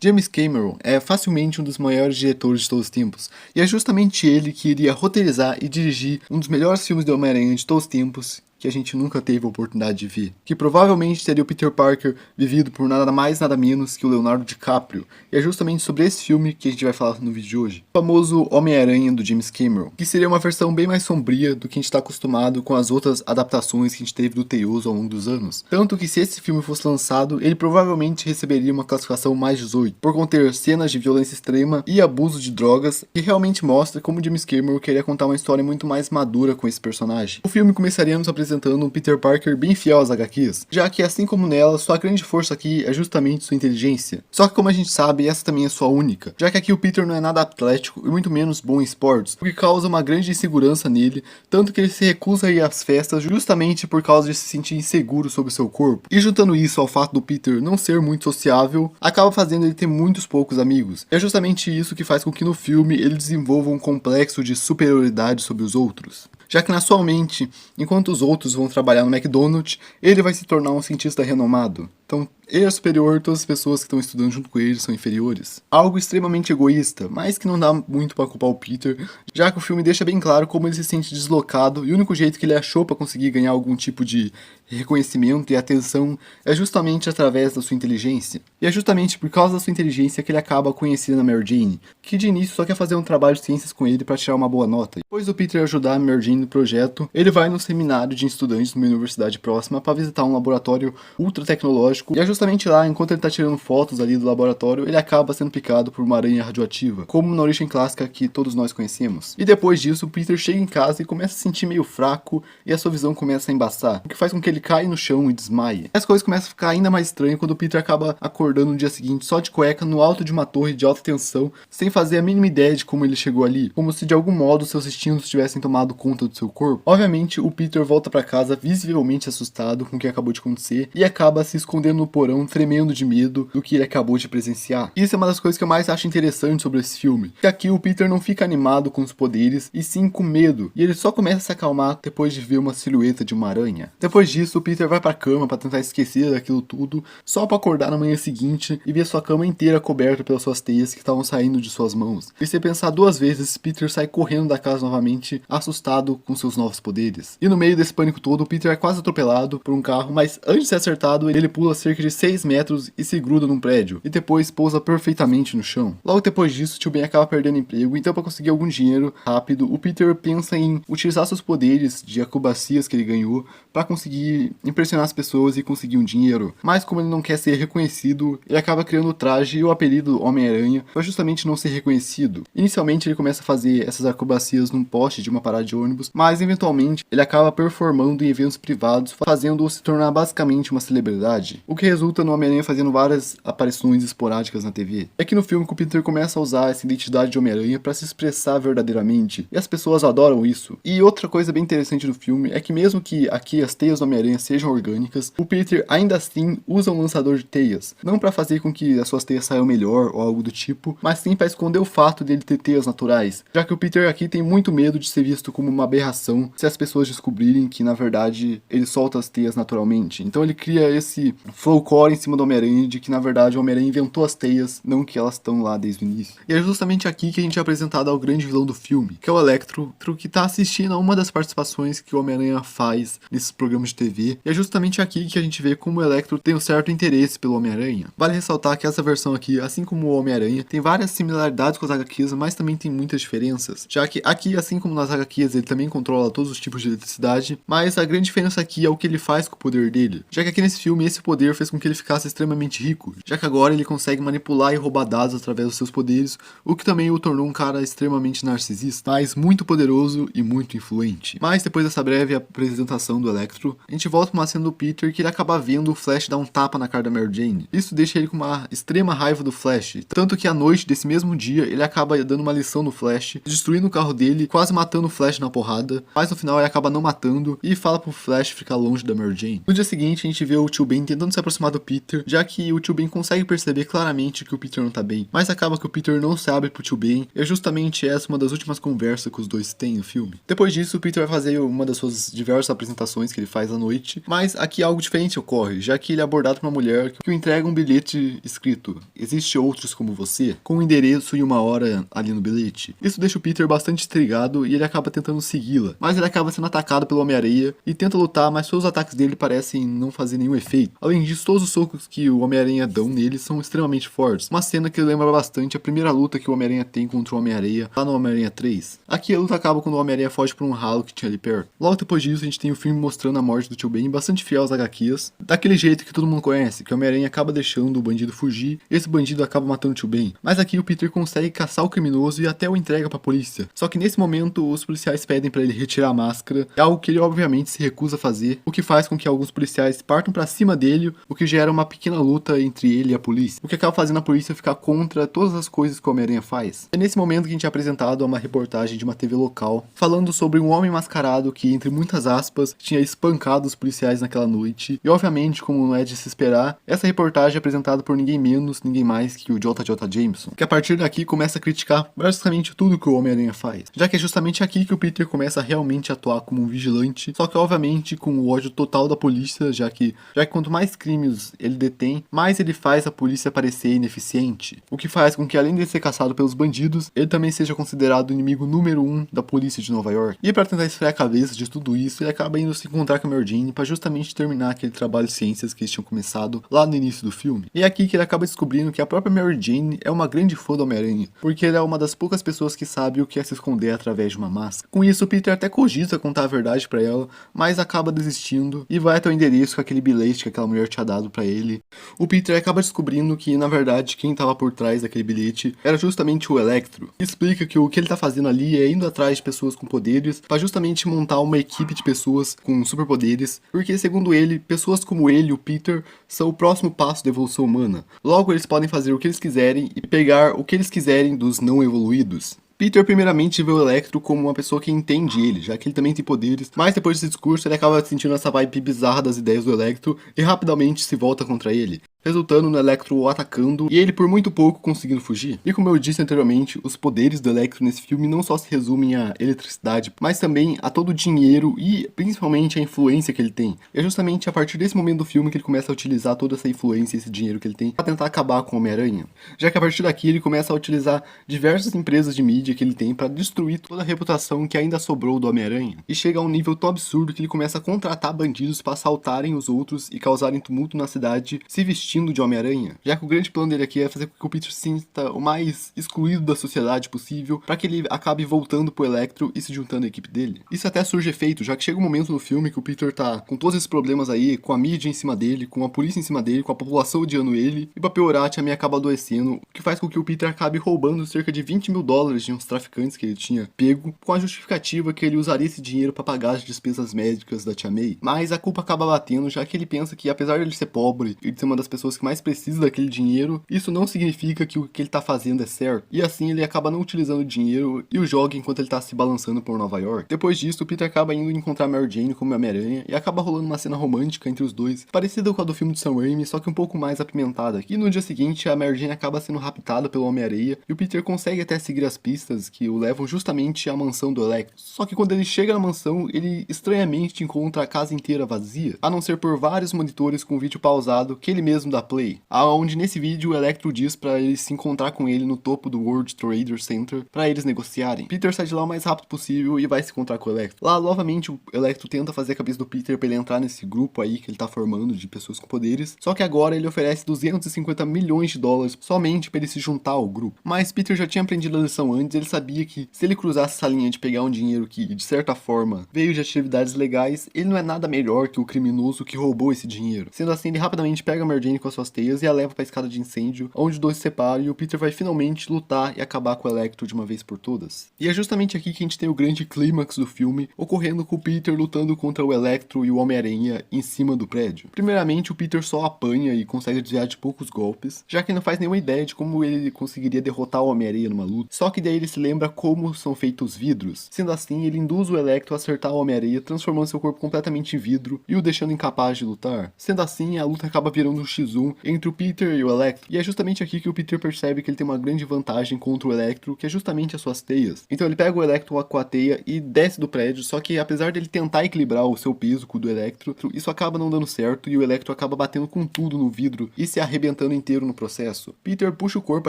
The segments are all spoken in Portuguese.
James Cameron é facilmente um dos maiores diretores de todos os tempos, e é justamente ele que iria roteirizar e dirigir um dos melhores filmes de Homem-Aranha de todos os tempos, que a gente nunca teve a oportunidade de ver, que provavelmente teria o Peter Parker vivido por nada mais nada menos que o Leonardo DiCaprio, e é justamente sobre esse filme que a gente vai falar no vídeo de hoje. O famoso Homem-Aranha do James Cameron, que seria uma versão bem mais sombria do que a gente está acostumado com as outras adaptações que a gente teve do Teioso ao longo dos anos. Tanto que se esse filme fosse lançado, ele provavelmente receberia uma classificação mais 18, por conter cenas de violência extrema e abuso de drogas, que realmente mostra como James Cameron queria contar uma história muito mais madura com esse personagem. O filme começaria nos apresentando um Peter Parker bem fiel às HQs, já que assim como nela, sua grande força aqui é justamente sua inteligência. Só que como a gente sabe, essa também é sua única, já que aqui o Peter não é nada atlético e muito menos bom em esportes, o que causa uma grande insegurança nele, tanto que ele se recusa a ir às festas justamente por causa de se sentir inseguro sobre seu corpo. E juntando isso ao fato do Peter não ser muito sociável, acaba fazendo ele ter muitos poucos amigos. É justamente isso que faz com que no filme ele desenvolva um complexo de superioridade sobre os outros, já que na sua mente, enquanto os outros vão trabalhar no McDonald's, ele vai se tornar um cientista renomado. Então, ele é superior, todas as pessoas que estão estudando junto com ele são inferiores. Algo extremamente egoísta, mas que não dá muito pra culpar o Peter, já que o filme deixa bem claro como ele se sente deslocado e o único jeito que ele achou pra conseguir ganhar algum tipo de reconhecimento e atenção é justamente através da sua inteligência. E é justamente por causa da sua inteligência que ele acaba conhecendo a Mary Jane, que de início só quer fazer um trabalho de ciências com ele pra tirar uma boa nota. Depois do Peter ajudar a Mary Jane no projeto, ele vai no seminário de estudantes numa universidade próxima para visitar um laboratório ultra tecnológico. E é justamente lá, enquanto ele tá tirando fotos ali do laboratório, ele acaba sendo picado por uma aranha radioativa, como na origem clássica que todos nós conhecemos. E depois disso, o Peter chega em casa e começa a se sentir meio fraco e a sua visão começa a embaçar, o que faz com que ele caia no chão e desmaie. E as coisas começam a ficar ainda mais estranhas quando o Peter acaba acordando no dia seguinte só de cueca no alto de uma torre de alta tensão, sem fazer a mínima ideia de como ele chegou ali, como se de algum modo seus instintos tivessem tomado conta do seu corpo. Obviamente, o Peter volta para casa visivelmente assustado com o que acabou de acontecer e acaba se escondendo no porão, tremendo de medo do que ele acabou de presenciar. Isso é uma das coisas que eu mais acho interessante sobre esse filme, que aqui o Peter não fica animado com os poderes, e sim com medo, e ele só começa a se acalmar depois de ver uma silhueta de uma aranha. Depois disso, o Peter vai pra cama para tentar esquecer daquilo tudo, só para acordar na manhã seguinte e ver sua cama inteira coberta pelas suas teias que estavam saindo de suas mãos. E se pensar duas vezes, Peter sai correndo da casa novamente, assustado com seus novos poderes. E no meio desse pânico todo, o Peter é quase atropelado por um carro, mas antes de ser acertado, ele pula cerca de 6 metros e se gruda num prédio, e depois pousa perfeitamente no chão. Logo depois disso, Tio Ben acaba perdendo emprego, então para conseguir algum dinheiro rápido, o Peter pensa em utilizar seus poderes de acrobacias que ele ganhou para conseguir impressionar as pessoas e conseguir um dinheiro. Mas como ele não quer ser reconhecido, ele acaba criando o traje e o apelido Homem-Aranha para justamente não ser reconhecido. Inicialmente ele começa a fazer essas acrobacias num poste de uma parada de ônibus, mas eventualmente ele acaba performando em eventos privados, fazendo-o se tornar basicamente uma celebridade, o que resulta no Homem-Aranha fazendo várias aparições esporádicas na TV. É que no filme que o Peter começa a usar essa identidade de Homem-Aranha para se expressar verdadeiramente, e as pessoas adoram isso. E outra coisa bem interessante do filme é que mesmo que aqui as teias do Homem-Aranha sejam orgânicas, o Peter ainda assim usa um lançador de teias, não para fazer com que as suas teias saiam melhor ou algo do tipo, mas sim para esconder o fato dele ter teias naturais, já que o Peter aqui tem muito medo de ser visto como uma aberração se as pessoas descobrirem que na verdade ele solta as teias naturalmente. Então ele cria esse folclore em cima do Homem-Aranha de que na verdade o Homem-Aranha inventou as teias, não que elas estão lá desde o início. E é justamente aqui que a gente é apresentado ao grande vilão do filme, que é o Electro, que tá assistindo a uma das participações que o Homem-Aranha faz nesses programas de TV, e é justamente aqui que a gente vê como o Electro tem um certo interesse pelo Homem-Aranha. Vale ressaltar que essa versão aqui, assim como o Homem-Aranha, tem várias similaridades com as HQs, mas também tem muitas diferenças, já que aqui, assim como nas HQs, ele também controla todos os tipos de eletricidade, mas a grande diferença aqui é o que ele faz com o poder dele, já que aqui nesse filme esse poder fez com que ele ficasse extremamente rico, já que agora ele consegue manipular e roubar dados através dos seus poderes, o que também o tornou um cara extremamente narcisista, mas muito poderoso e muito influente. Mas depois dessa breve apresentação do Electro, a gente volta pra uma cena do Peter que ele acaba vendo o Flash dar um tapa na cara da Mary Jane. Isso deixa ele com uma extrema raiva do Flash, tanto que à noite desse mesmo dia ele acaba dando uma lição no Flash, destruindo o carro dele, quase matando o Flash na porrada, mas no final ele acaba não matando e fala pro Flash ficar longe da Mary Jane. No dia seguinte a gente vê o Tio Ben tentando se aproximar chamado Peter, já que o tio Ben consegue perceber claramente que o Peter não tá bem. Mas acaba que o Peter não se abre pro tio Ben, e é justamente essa uma das últimas conversas que os dois têm no filme. Depois disso, o Peter vai fazer uma das suas diversas apresentações que ele faz à noite, mas aqui algo diferente ocorre, já que ele é abordado por uma mulher que o entrega um bilhete escrito "Existe outros como você?", com um endereço e uma hora ali no bilhete. Isso deixa o Peter bastante intrigado e ele acaba tentando segui-la, mas ele acaba sendo atacado pelo Homem-Aranha e tenta lutar, mas todos os ataques dele parecem não fazer nenhum efeito. Além disso, todos os socos que o Homem-Aranha dão nele são extremamente fortes, uma cena que lembra bastante a primeira luta que o Homem-Aranha tem contra o Homem-Aranha lá no Homem-Aranha 3. Aqui a luta acaba quando o Homem-Aranha foge por um ralo que tinha ali perto. Logo depois disso, a gente tem o filme mostrando a morte do tio Ben, bastante fiel às HQs, daquele jeito que todo mundo conhece, que o Homem-Aranha acaba deixando o bandido fugir, e esse bandido acaba matando o tio Ben. Mas aqui o Peter consegue caçar o criminoso e até o entrega pra polícia. Só que nesse momento, os policiais pedem pra ele retirar a máscara, é algo que ele obviamente se recusa a fazer, o que faz com que alguns policiais partam pra cima dele, o que gera uma pequena luta entre ele e a polícia, o que acaba fazendo a polícia ficar contra todas as coisas que o Homem-Aranha faz. É nesse momento que a gente é apresentado a uma reportagem de uma TV local, falando sobre um homem mascarado que, entre muitas aspas, tinha espancado os policiais naquela noite, e obviamente, como não é de se esperar, essa reportagem é apresentada por ninguém menos, ninguém mais que o J.J. Jameson, que a partir daqui começa a criticar basicamente tudo que o Homem-Aranha faz, já que é justamente aqui que o Peter começa a realmente atuar como um vigilante, só que obviamente com o ódio total da polícia, já que quanto mais crimes ele detém, mais ele faz a polícia parecer ineficiente, o que faz com que, além de ser caçado pelos bandidos, ele também seja considerado o inimigo número 1 da polícia de Nova York. E para tentar esfriar a cabeça de tudo isso, ele acaba indo se encontrar com a Mary Jane para justamente terminar aquele trabalho de ciências que eles tinham começado lá no início do filme. E é aqui que ele acaba descobrindo que a própria Mary Jane é uma grande fã do Homem-Aranha, porque ele é uma das poucas pessoas que sabe o que é se esconder através de uma máscara. Com isso, o Peter até cogita contar a verdade para ela, mas acaba desistindo e vai até o endereço com aquele bilhete que aquela mulher tinha dado para ele. O Peter acaba descobrindo que, na verdade, quem estava por trás daquele bilhete era justamente o Electro. Explica que o que ele está fazendo ali é indo atrás de pessoas com poderes para justamente montar uma equipe de pessoas com superpoderes, porque, segundo ele, pessoas como ele, o Peter, são o próximo passo da evolução humana. Logo, eles podem fazer o que eles quiserem e pegar o que eles quiserem dos não evoluídos. Peter primeiramente vê o Electro como uma pessoa que entende ele, já que ele também tem poderes, mas depois desse discurso ele acaba sentindo essa vibe bizarra das ideias do Electro e rapidamente se volta contra ele, resultando no Electro o atacando e ele por muito pouco conseguindo fugir. E como eu disse anteriormente, os poderes do Electro nesse filme não só se resumem à eletricidade, mas também a todo o dinheiro e principalmente a influência que ele tem. E é justamente a partir desse momento do filme que ele começa a utilizar toda essa influência e esse dinheiro que ele tem para tentar acabar com o Homem-Aranha, já que a partir daqui ele começa a utilizar diversas empresas de mídia que ele tem para destruir toda a reputação que ainda sobrou do Homem-Aranha, e chega a um nível tão absurdo que ele começa a contratar bandidos para assaltarem os outros e causarem tumulto na cidade se vestindo de Homem-Aranha, já que o grande plano dele aqui é fazer com que o Peter se sinta o mais excluído da sociedade possível para que ele acabe voltando pro Electro e se juntando à equipe dele. Isso até surge efeito, já que chega um momento no filme que o Peter tá com todos esses problemas aí, com a mídia em cima dele, com a polícia em cima dele, com a população odiando ele, e pra piorar, a Tia May acaba adoecendo, o que faz com que o Peter acabe roubando cerca de $20 mil de uns traficantes que ele tinha pego, com a justificativa que ele usaria esse dinheiro para pagar as despesas médicas da Tia May. Mas a culpa acaba batendo, já que ele pensa que, apesar de ele ser pobre e de ser uma das pessoas que mais precisa daquele dinheiro, isso não significa que o que ele tá fazendo é certo. E assim ele acaba não utilizando o dinheiro e o joga enquanto ele tá se balançando por Nova York. Depois disso, o Peter acaba indo encontrar Mary Jane como Homem-Aranha e acaba rolando uma cena romântica entre os dois, parecida com a do filme de Sam Raimi, só que um pouco mais apimentada. E no dia seguinte, a Mary Jane acaba sendo raptada pelo Homem-Aranha e o Peter consegue até seguir as pistas que o levam justamente à mansão do Electro. Só que quando ele chega na mansão, ele estranhamente encontra a casa inteira vazia, a não ser por vários monitores com vídeo pausado que ele mesmo dá play, aonde nesse vídeo o Electro diz para ele se encontrar com ele no topo do World Trade Center para eles negociarem. Peter sai de lá o mais rápido possível e vai se encontrar com o Electro. Lá, novamente, o Electro tenta fazer a cabeça do Peter para ele entrar nesse grupo aí que ele tá formando de pessoas com poderes, só que agora ele oferece $250 milhões somente para ele se juntar ao grupo. Mas Peter já tinha aprendido a lição antes, ele sabia que se ele cruzasse essa linha de pegar um dinheiro que, de certa forma, veio de atividades legais, ele não é nada melhor que o criminoso que roubou esse dinheiro. Sendo assim, ele rapidamente pega a Mary Jane com as suas teias e a leva para a escada de incêndio, onde os dois se separam e o Peter vai finalmente lutar e acabar com o Electro de uma vez por todas. E é justamente aqui que a gente tem o grande clímax do filme, ocorrendo com o Peter lutando contra o Electro e o Homem-Aranha em cima do prédio. Primeiramente, o Peter só apanha e consegue desviar de poucos golpes, já que não faz nenhuma ideia de como ele conseguiria derrotar o Homem-Aranha numa luta. Só que daí ele se lembra como são feitos vidros. Sendo assim, ele induz o Electro a acertar o Homem-Aranha, transformando seu corpo completamente em vidro e o deixando incapaz de lutar. Sendo assim, a luta acaba virando um X1, Zoom entre o Peter e o Electro. E é justamente aqui que o Peter percebe que ele tem uma grande vantagem contra o Electro, que é justamente as suas teias. Então ele pega o Electro com a teia e desce do prédio, só que apesar dele tentar equilibrar o seu peso com o do Electro, isso acaba não dando certo e o Electro acaba batendo com tudo no vidro e se arrebentando inteiro no processo. Peter puxa o corpo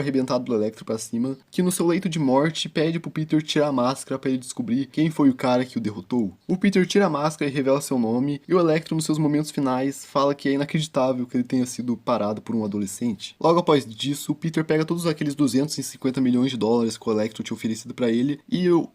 arrebentado do Electro pra cima, que no seu leito de morte pede pro Peter tirar a máscara para ele descobrir quem foi o cara que o derrotou. O Peter tira a máscara e revela seu nome, e o Electro nos seus momentos finais fala que é inacreditável que ele tenha sido parado por um adolescente. Logo após disso, o Peter pega todos aqueles 250 milhões de dólares que o Electro tinha oferecido para ele e o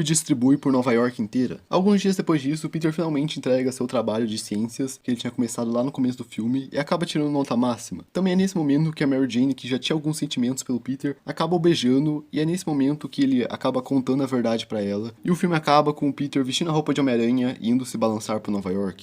distribui por Nova York inteira. Alguns dias depois disso, Peter finalmente entrega seu trabalho de ciências, que ele tinha começado lá no começo do filme, e acaba tirando nota máxima. Também é nesse momento que a Mary Jane, que já tinha alguns sentimentos pelo Peter, acaba o beijando, e é nesse momento que ele acaba contando a verdade pra ela, e o filme acaba com o Peter vestindo a roupa de Homem-Aranha e indo se balançar por Nova York.